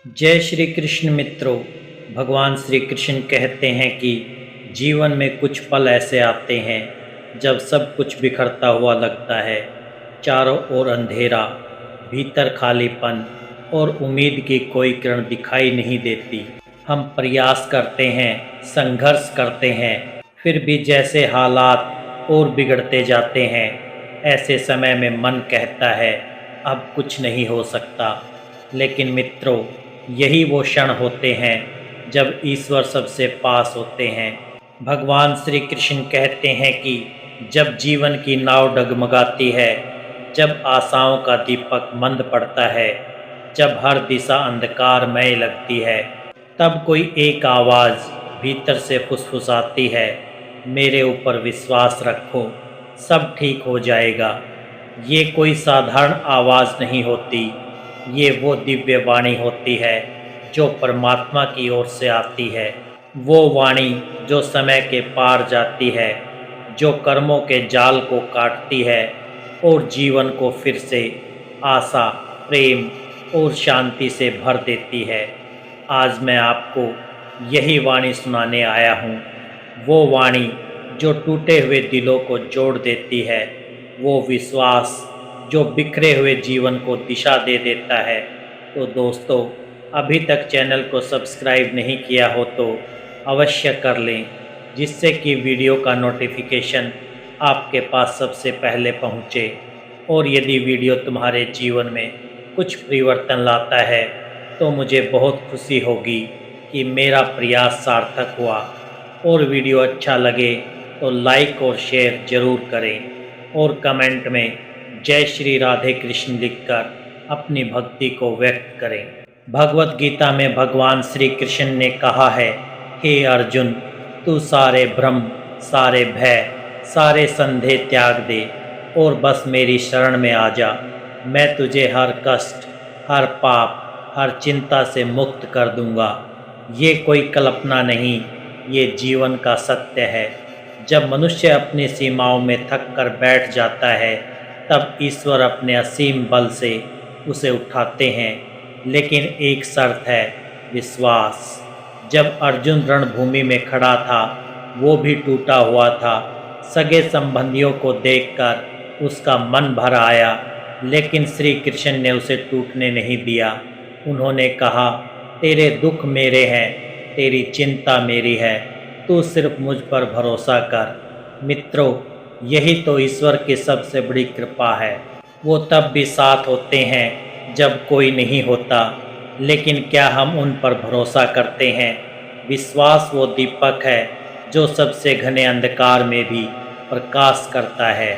जय श्री कृष्ण मित्रों। भगवान श्री कृष्ण कहते हैं कि जीवन में कुछ पल ऐसे आते हैं जब सब कुछ बिखरता हुआ लगता है। चारों ओर अंधेरा, भीतर खालीपन और उम्मीद की कोई किरण दिखाई नहीं देती। हम प्रयास करते हैं, संघर्ष करते हैं, फिर भी जैसे हालात और बिगड़ते जाते हैं। ऐसे समय में मन कहता है अब कुछ नहीं हो सकता। लेकिन मित्रों, यही वो क्षण होते हैं जब ईश्वर सबसे पास होते हैं। भगवान श्री कृष्ण कहते हैं कि जब जीवन की नाव डगमगाती है, जब आशाओं का दीपक मंद पड़ता है, जब हर दिशा अंधकारमय लगती है, तब कोई एक आवाज़ भीतर से फुसफुसाती है, मेरे ऊपर विश्वास रखो, सब ठीक हो जाएगा। ये कोई साधारण आवाज़ नहीं होती, ये वो दिव्य वाणी होती है जो परमात्मा की ओर से आती है। वो वाणी जो समय के पार जाती है, जो कर्मों के जाल को काटती है और जीवन को फिर से आशा, प्रेम और शांति से भर देती है। आज मैं आपको यही वाणी सुनाने आया हूँ। वो वाणी जो टूटे हुए दिलों को जोड़ देती है, वो विश्वास जो बिखरे हुए जीवन को दिशा दे देता है। तो दोस्तों, अभी तक चैनल को सब्सक्राइब नहीं किया हो तो अवश्य कर लें, जिससे कि वीडियो का नोटिफिकेशन आपके पास सबसे पहले पहुँचे। और यदि वीडियो तुम्हारे जीवन में कुछ परिवर्तन लाता है तो मुझे बहुत खुशी होगी कि मेरा प्रयास सार्थक हुआ। और वीडियो अच्छा लगे तो लाइक और शेयर ज़रूर करें और कमेंट में जय श्री राधे कृष्ण लिखकर अपनी भक्ति को व्यक्त करें। भगवत गीता में भगवान श्री कृष्ण ने कहा है, हे अर्जुन, तू सारे भ्रम, सारे भय, सारे संदेह त्याग दे और बस मेरी शरण में आ जा। मैं तुझे हर कष्ट, हर पाप, हर चिंता से मुक्त कर दूंगा। ये कोई कल्पना नहीं, ये जीवन का सत्य है। जब मनुष्य अपनी सीमाओं में थक कर बैठ जाता है, तब ईश्वर अपने असीम बल से उसे उठाते हैं। लेकिन एक शर्त है, विश्वास। जब अर्जुन रणभूमि में खड़ा था, वो भी टूटा हुआ था। सगे संबंधियों को देखकर उसका मन भर आया, लेकिन श्री कृष्ण ने उसे टूटने नहीं दिया। उन्होंने कहा, तेरे दुख मेरे हैं, तेरी चिंता मेरी है, तू सिर्फ मुझ पर भरोसा कर। मित्रों, यही तो ईश्वर की सबसे बड़ी कृपा है। वो तब भी साथ होते हैं जब कोई नहीं होता। लेकिन क्या हम उन पर भरोसा करते हैं? विश्वास वो दीपक है जो सबसे घने अंधकार में भी प्रकाश करता है।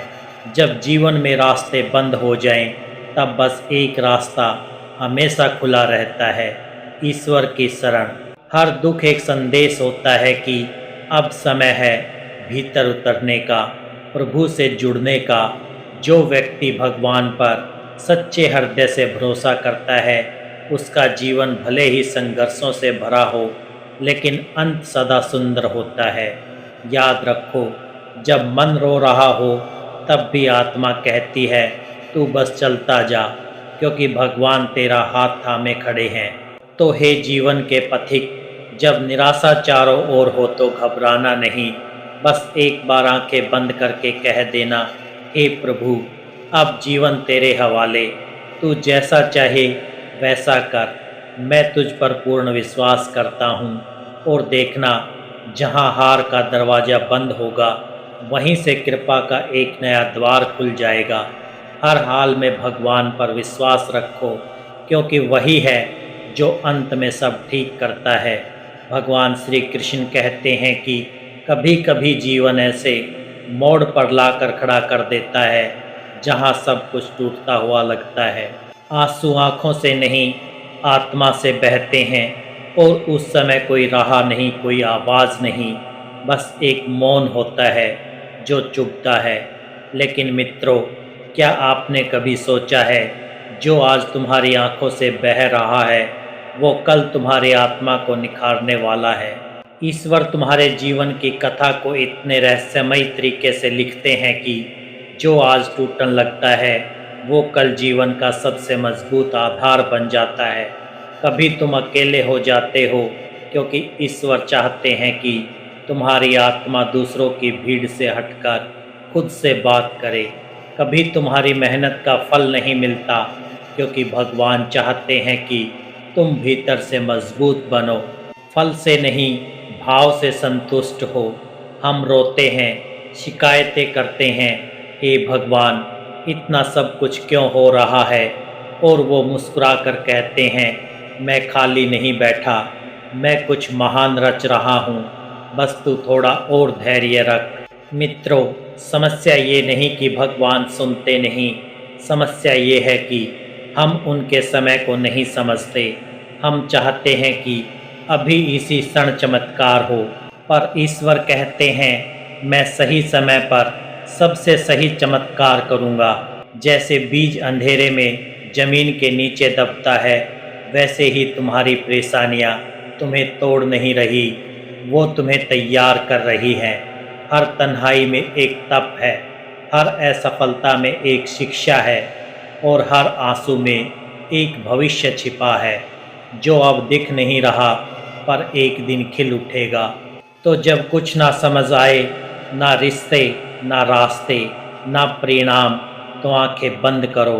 जब जीवन में रास्ते बंद हो जाएं, तब बस एक रास्ता हमेशा खुला रहता है, ईश्वर की शरण। हर दुख एक संदेश होता है कि अब समय है भीतर उतरने का, प्रभु से जुड़ने का। जो व्यक्ति भगवान पर सच्चे हृदय से भरोसा करता है, उसका जीवन भले ही संघर्षों से भरा हो, लेकिन अंत सदा सुंदर होता है। याद रखो, जब मन रो रहा हो, तब भी आत्मा कहती है, तू बस चलता जा, क्योंकि भगवान तेरा हाथ थामे खड़े हैं। तो हे जीवन के पथिक, जब निराशा चारों ओर हो तो घबराना नहीं। बस एक बार आंखें बंद करके कह देना, हे प्रभु, अब जीवन तेरे हवाले, तू जैसा चाहे वैसा कर। मैं तुझ पर पूर्ण विश्वास करता हूँ। और देखना, जहाँ हार का दरवाज़ा बंद होगा, वहीं से कृपा का एक नया द्वार खुल जाएगा। हर हाल में भगवान पर विश्वास रखो, क्योंकि वही है जो अंत में सब ठीक करता है। भगवान श्री कृष्ण कहते हैं कि कभी कभी जीवन ऐसे मोड़ पर लाकर खड़ा कर देता है जहाँ सब कुछ टूटता हुआ लगता है। आंसू आँखों से नहीं, आत्मा से बहते हैं। और उस समय कोई राह नहीं, कोई आवाज़ नहीं, बस एक मौन होता है जो चुभता है। लेकिन मित्रों, क्या आपने कभी सोचा है, जो आज तुम्हारी आंखों से बह रहा है, वो कल तुम्हारी आत्मा को निखारने वाला है। ईश्वर तुम्हारे जीवन की कथा को इतने रहस्यमयी तरीके से लिखते हैं कि जो आज टूटने लगता है, वो कल जीवन का सबसे मजबूत आधार बन जाता है। कभी तुम अकेले हो जाते हो क्योंकि ईश्वर चाहते हैं कि तुम्हारी आत्मा दूसरों की भीड़ से हटकर खुद से बात करे। कभी तुम्हारी मेहनत का फल नहीं मिलता क्योंकि भगवान चाहते हैं कि तुम भीतर से मजबूत बनो। फल से नहीं, भाव से संतुष्ट हो। हम रोते हैं, शिकायतें करते हैं, हे भगवान इतना सब कुछ क्यों हो रहा है, और वो मुस्कुराकर कहते हैं, मैं खाली नहीं बैठा, मैं कुछ महान रच रहा हूँ, बस तू थोड़ा और धैर्य रख। मित्रों, समस्या ये नहीं कि भगवान सुनते नहीं, समस्या ये है कि हम उनके समय को नहीं समझते। हम चाहते हैं कि अभी इसी क्षण चमत्कार हो, पर ईश्वर कहते हैं मैं सही समय पर सबसे सही चमत्कार करूँगा। जैसे बीज अंधेरे में जमीन के नीचे दबता है, वैसे ही तुम्हारी परेशानियाँ तुम्हें तोड़ नहीं रही, वो तुम्हें तैयार कर रही हैं। हर तन्हाई में एक तप है, हर असफलता में एक शिक्षा है, और हर आंसू में एक भविष्य छिपा है जो अब दिख नहीं रहा पर एक दिन खिल उठेगा। तो जब कुछ ना समझ आए, ना रिश्ते, ना रास्ते, ना परिणाम, तो आंखें बंद करो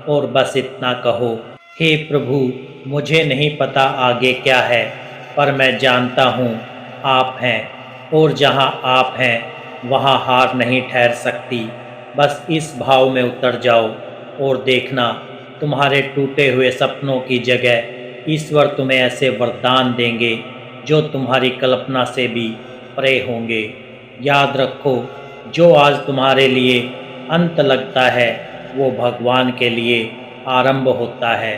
और बस इतना कहो, हे प्रभु मुझे नहीं पता आगे क्या है, पर मैं जानता हूँ आप हैं, और जहाँ आप हैं वहाँ हार नहीं ठहर सकती। बस इस भाव में उतर जाओ और देखना तुम्हारे टूटे हुए सपनों की जगह ईश्वर तुम्हें ऐसे वरदान देंगे जो तुम्हारी कल्पना से भी परे होंगे। याद रखो, जो आज तुम्हारे लिए अंत लगता है वो भगवान के लिए आरंभ होता है।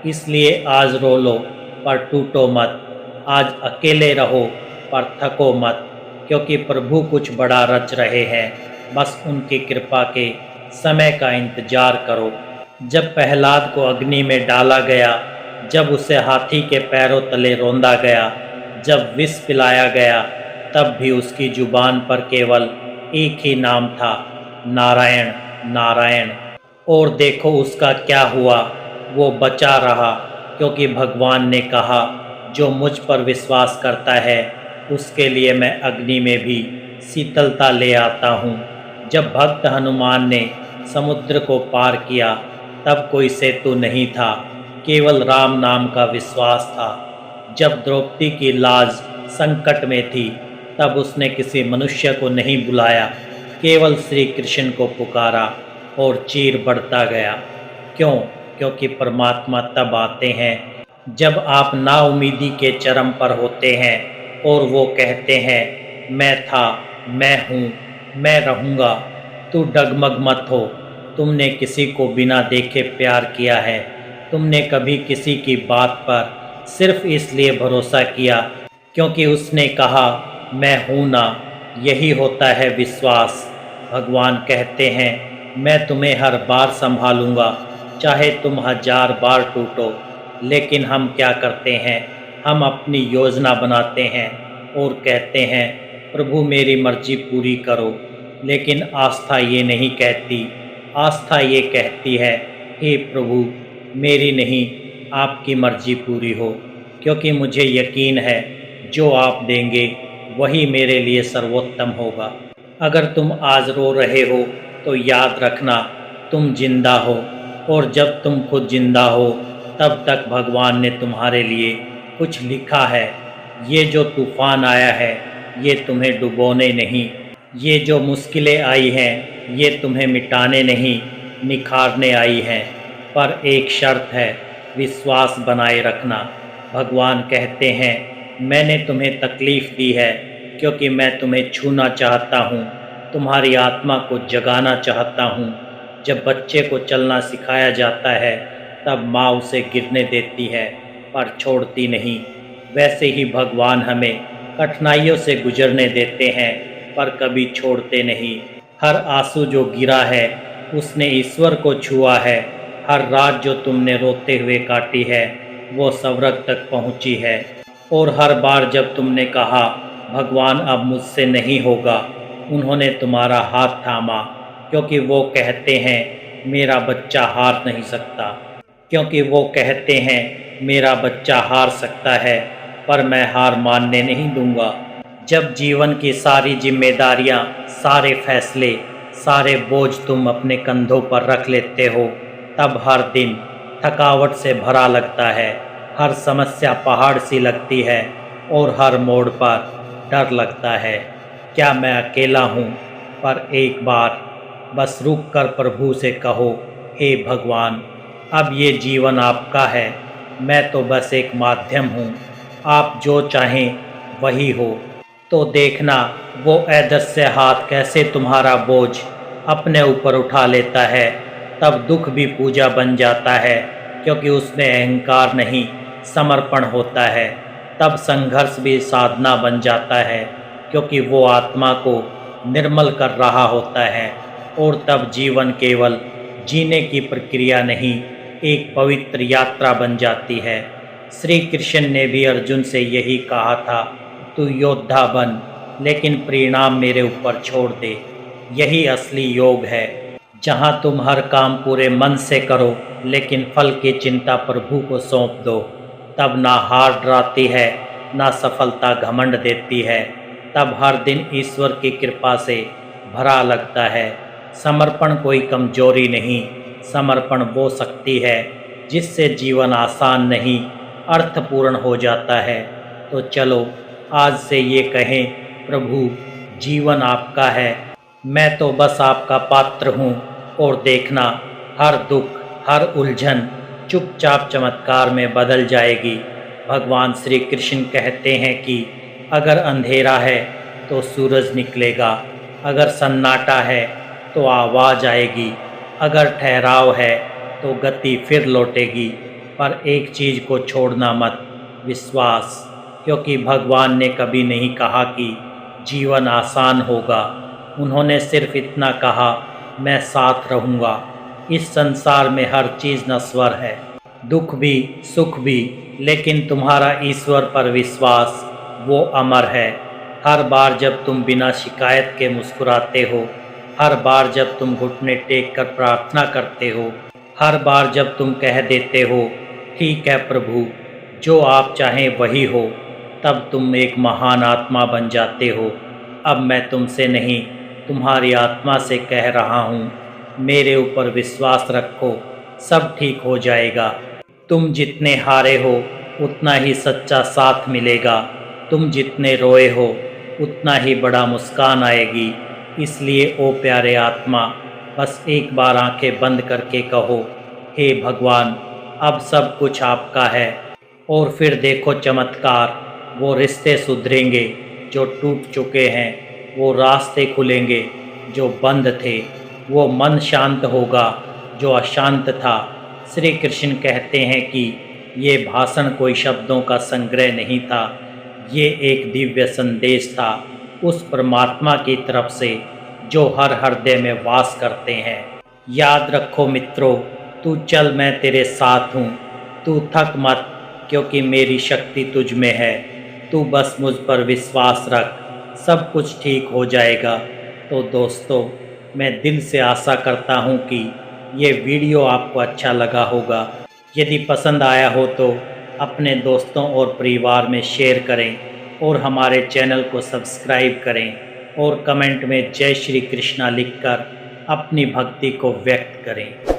इसलिए आज रो लो पर टूटो मत, आज अकेले रहो पर थको मत, क्योंकि प्रभु कुछ बड़ा रच रहे हैं। बस उनकी कृपा के समय का इंतजार करो। जब प्रहलाद को अग्नि में डाला गया, जब उसे हाथी के पैरों तले रौंदा गया, जब विष पिलाया गया, तब भी उसकी जुबान पर केवल एक ही नाम था, नारायण नारायण। और देखो उसका क्या हुआ, वो बचा रहा, क्योंकि भगवान ने कहा जो मुझ पर विश्वास करता है उसके लिए मैं अग्नि में भी शीतलता ले आता हूँ। जब भक्त हनुमान ने समुद्र को पार किया तब कोई सेतु नहीं था, केवल राम नाम का विश्वास था। जब द्रौपदी की लाज संकट में थी तब उसने किसी मनुष्य को नहीं बुलाया, केवल श्री कृष्ण को पुकारा और चीर बढ़ता गया। क्यों? क्योंकि परमात्मा तब आते हैं जब आप नाउमीदी के चरम पर होते हैं और वो कहते हैं मैं था, मैं हूँ, मैं रहूँगा, तू डगमग मत हो। तुमने किसी को बिना देखे प्यार किया है, तुमने कभी किसी की बात पर सिर्फ इसलिए भरोसा किया क्योंकि उसने कहा मैं हूँ ना, यही होता है विश्वास। भगवान कहते हैं मैं तुम्हें हर बार संभालूंगा, चाहे तुम 1000 बार टूटो। लेकिन हम क्या करते हैं, हम अपनी योजना बनाते हैं और कहते हैं प्रभु मेरी मर्जी पूरी करो। लेकिन आस्था ये नहीं कहती, आस्था ये कहती है हे प्रभु मेरी नहीं आपकी मर्जी पूरी हो, क्योंकि मुझे यकीन है जो आप देंगे वही मेरे लिए सर्वोत्तम होगा। अगर तुम आज रो रहे हो तो याद रखना तुम जिंदा हो, और जब तुम खुद जिंदा हो तब तक भगवान ने तुम्हारे लिए कुछ लिखा है। ये जो तूफान आया है ये तुम्हें डुबोने नहीं, ये जो मुश्किलें आई हैं ये तुम्हें मिटाने नहीं निखारने आई हैं। पर एक शर्त है, विश्वास बनाए रखना। भगवान कहते हैं मैंने तुम्हें तकलीफ़ दी है क्योंकि मैं तुम्हें छूना चाहता हूँ, तुम्हारी आत्मा को जगाना चाहता हूँ। जब बच्चे को चलना सिखाया जाता है तब माँ उसे गिरने देती है पर छोड़ती नहीं। वैसे ही भगवान हमें कठिनाइयों से गुजरने देते हैं पर कभी छोड़ते नहीं। हर आंसू जो गिरा है उसने ईश्वर को छुआ है, हर रात जो तुमने रोते हुए काटी है वो स्वर्ग तक पहुंची है। और हर बार जब तुमने कहा भगवान अब मुझसे नहीं होगा, उन्होंने तुम्हारा हाथ थामा, क्योंकि वो कहते हैं मेरा बच्चा हार नहीं सकता, क्योंकि वो कहते हैं मेरा बच्चा हार सकता है, पर मैं हार मानने नहीं दूंगा। जब जीवन की सारी जिम्मेदारियां, सारे फैसले, सारे बोझ तुम अपने कंधों पर रख लेते हो, तब हर दिन थकावट से भरा लगता है। हर समस्या पहाड़ सी लगती है और हर मोड़ पर डर लगता है। क्या मैं अकेला हूँ? पर एक बार बस रुक कर प्रभु से कहो, हे भगवान, अब ये जीवन आपका है, मैं तो बस एक माध्यम हूँ। आप जो चाहें वही हो। तो देखना वो अदृश्य हाथ कैसे तुम्हारा बोझ अपने ऊपर उठा लेता है। तब दुख भी पूजा बन जाता है, क्योंकि उसमें अहंकार नहीं, समर्पण होता है। तब संघर्ष भी साधना बन जाता है, क्योंकि वो आत्मा को निर्मल कर रहा होता है। और तब जीवन केवल जीने की प्रक्रिया नहीं, एक पवित्र यात्रा बन जाती है। श्री कृष्ण ने भी अर्जुन से यही कहा था, तू योद्धा बन, लेकिन परिणाम मेरे ऊपर छोड़ दे। यही असली योग है, जहाँ तुम हर काम पूरे मन से करो, लेकिन फल की चिंता प्रभु को सौंप दो। तब ना हार डराती है, ना सफलता घमंड देती है। तब हर दिन ईश्वर की कृपा से भरा लगता है। समर्पण कोई कमजोरी नहीं, समर्पण वो शक्ति है जिससे जीवन आसान नहीं, अर्थपूर्ण हो जाता है। तो चलो आज से ये कहें, प्रभु, जीवन आपका है, मैं तो बस आपका पात्र हूँ। और देखना हर दुख, हर उलझन चुपचाप चमत्कार में बदल जाएगी। भगवान श्री कृष्ण कहते हैं कि अगर अंधेरा है तो सूरज निकलेगा, अगर सन्नाटा है तो आवाज़ आएगी, अगर ठहराव है तो गति फिर लौटेगी। पर एक चीज़ को छोड़ना मत, विश्वास, क्योंकि भगवान ने कभी नहीं कहा कि जीवन आसान होगा। उन्होंने सिर्फ इतना कहा, मैं साथ रहूँगा। इस संसार में हर चीज़ नश्वर है, दुख भी, सुख भी, लेकिन तुम्हारा ईश्वर पर विश्वास वो अमर है। हर बार जब तुम बिना शिकायत के मुस्कुराते हो, हर बार जब तुम घुटने टेक कर प्रार्थना करते हो, हर बार जब तुम कह देते हो, ठीक है प्रभु, जो आप चाहें वही हो, तब तुम एक महान आत्मा बन जाते हो। अब मैं तुमसे नहीं, तुम्हारी आत्मा से कह रहा हूँ, मेरे ऊपर विश्वास रखो, सब ठीक हो जाएगा। तुम जितने हारे हो उतना ही सच्चा साथ मिलेगा, तुम जितने रोए हो उतना ही बड़ा मुस्कान आएगी। इसलिए ओ प्यारे आत्मा, बस एक बार आंखें बंद करके कहो, हे भगवान, अब सब कुछ आपका है। और फिर देखो चमत्कार, वो रिश्ते सुधरेंगे जो टूट चुके हैं, वो रास्ते खुलेंगे जो बंद थे, वो मन शांत होगा जो अशांत था। श्री कृष्ण कहते हैं कि ये भाषण कोई शब्दों का संग्रह नहीं था, ये एक दिव्य संदेश था उस परमात्मा की तरफ से जो हर हृदय में वास करते हैं। याद रखो मित्रों, तू चल, मैं तेरे साथ हूँ। तू थक मत, क्योंकि मेरी शक्ति तुझ में है। तू बस मुझ पर विश्वास रख, सब कुछ ठीक हो जाएगा। तो दोस्तों, मैं दिल से आशा करता हूँ कि ये वीडियो आपको अच्छा लगा होगा। यदि पसंद आया हो तो अपने दोस्तों और परिवार में शेयर करें और हमारे चैनल को सब्सक्राइब करें और कमेंट में जय श्री कृष्णा लिखकर अपनी भक्ति को व्यक्त करें।